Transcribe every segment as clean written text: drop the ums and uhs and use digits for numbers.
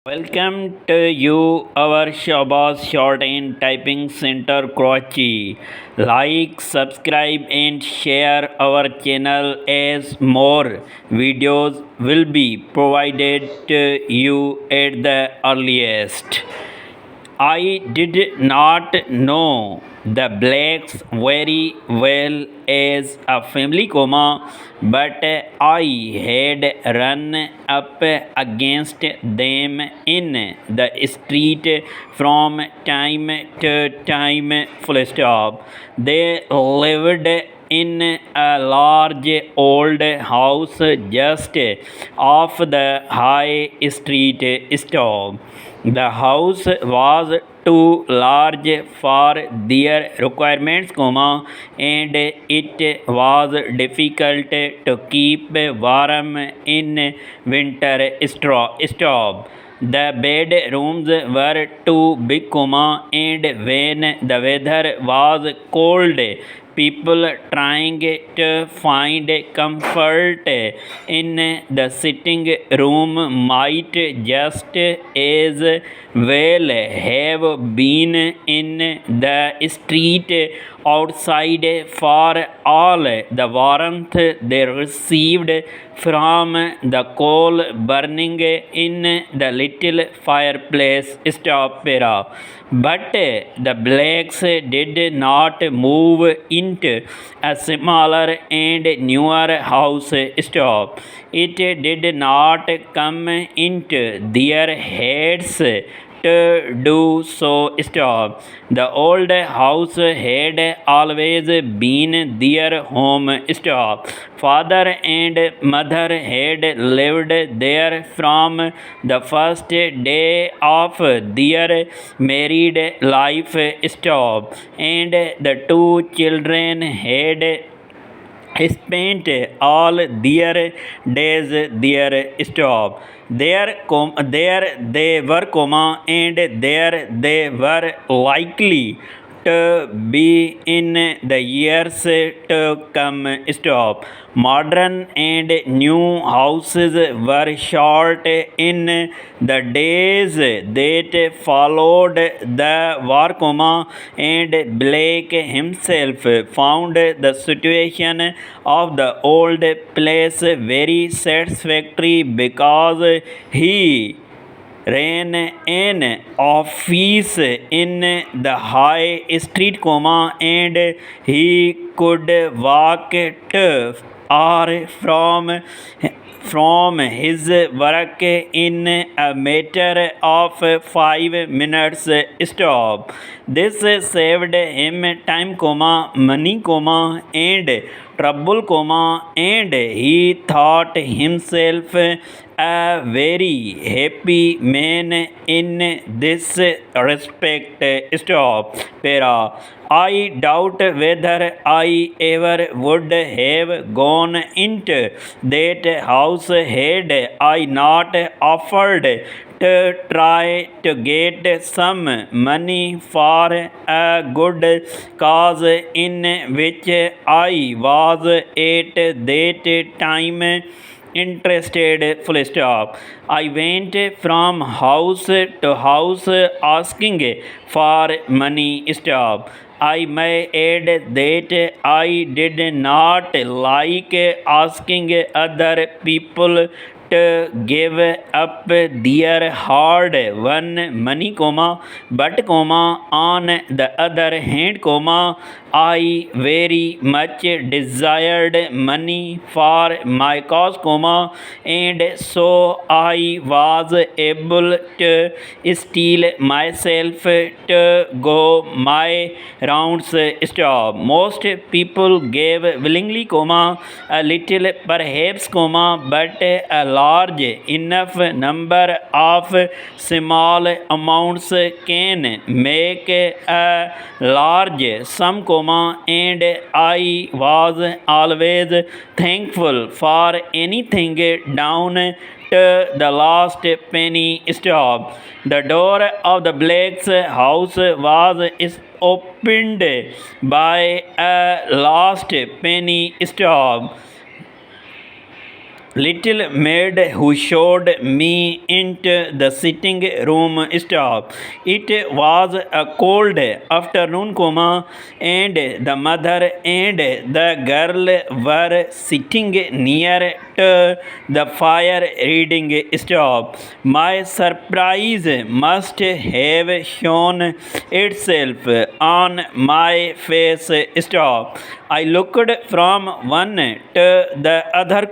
Welcome to you, our Shabazz Shorthand Typing Center Karachi. Like, subscribe, and share our channel as more videos will be provided to you at the earliest. I did not know the blacks very well as a family, but I had run up against them in the street from time to time. Full stop. They lived in a large old house just off the high street stop. The house was too large for their requirements, and it was difficult to keep warm in winter. Stop. The bedrooms were too big, and when the weather was cold, people trying to find comfort in the sitting room might just as well have been in the street outside for all the warmth they received from the coal burning in the little fireplace. Stop. But the blacks did not move into a smaller and newer house. Stop. It did not come into their heads to do so. Stop. The old house had always been their home. Stop. Father and mother had lived there from the first day of their married life. Stop. And the two children had spent all their days there. Stop. There they were, and there they were likely to be in the years to come. Stop. Modern and new houses were short in the days that followed the war, and Blake himself found the situation of the old place very satisfactory because he ran an office in the high street, and he could walk to or from his work in a matter of 5 minutes. Stop. This saved him time, money, and trouble, and he thought himself a very happy man in this respect. Stop. I doubt whether I ever would have gone into that house had I not offered to try to get some money for a good cause in which I was at that time interested. Full stop. I went from house to house asking for money. Stop. I may add that I did not like asking other people to give up their hard won money, but on the other hand, I very much desired money for my cause, and so I was able to steel myself to go my rounds. Stop. Most people gave willingly, a little perhaps, but a large enough number of small amounts can make a large sum, and I was always thankful for anything down to the last penny. Stop. The door of the Blake's house was opened by a last penny. Stop. Little maid who showed me into the sitting room stop. It was a cold afternoon, and the mother and the girl were sitting near to the fire reading stop. My surprise must have shown itself on my face stop. I looked from one to the other,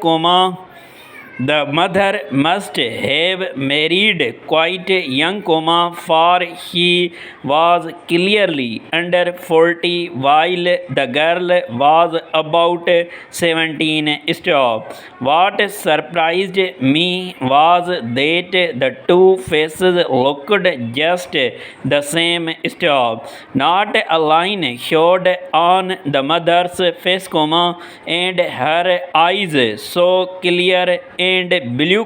the mother must have married quite young, for he was clearly under 40 while the girl was about 17. Stop. What surprised me was that the two faces looked just the same. Stop. Not a line showed on the mother's face, and her eyes so clear and blue,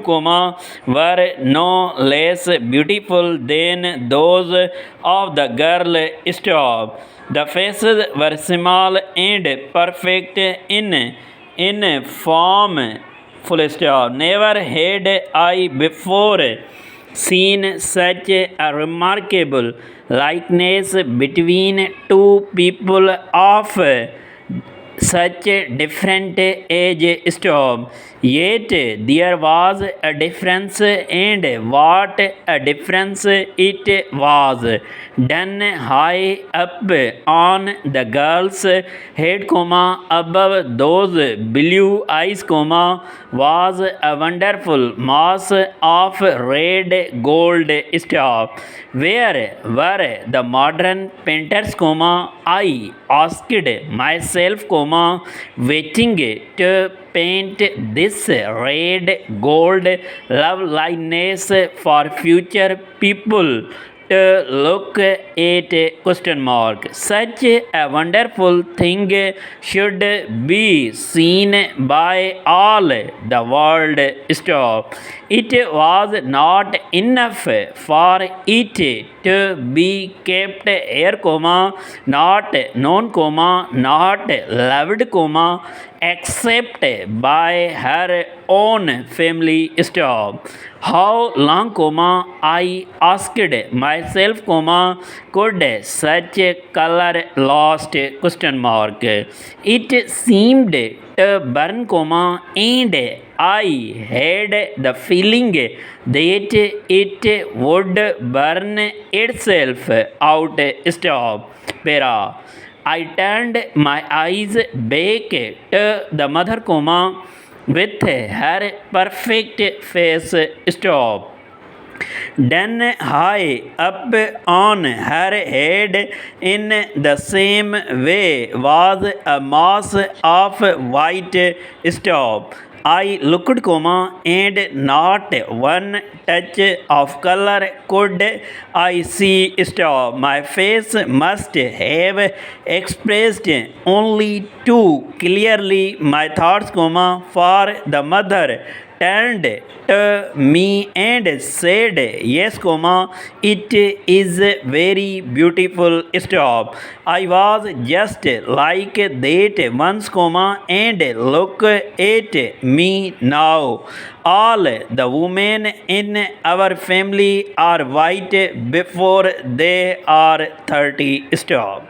were no less beautiful than those of the girl. Stop. The faces were small and perfect in form. Full stop. Never had I before seen such a remarkable likeness between two people of such a different age. Stop. Yet there was a difference, and what a difference it was. Done high up on the girl's head, above those blue eyes, was a wonderful mass of red gold. Stop. Where were the modern painters, I asked myself, waiting to paint this red gold love likeness for future people to look at? Question mark. Such a wonderful thing should be seen by all the world. Stop. It was not enough for it to be kept here, not known, not loved, except by her own family. Stop. How long, I asked myself, could such a color last? Question mark. It seemed to burn, and I had the feeling that it would burn itself out. Stop. Para. I turned my eyes back to the mother, with her perfect face. Stop. Done high up on her head in the same way was a mass of white. Stop. I looked, and not one touch of color could I see. Stop. My face must have expressed only too clearly my thoughts, for the mother turned to me and said, yes, it is very beautiful. Stop. I was just like that once, and look at me now. All the women in our family are white before they are 30. Stop.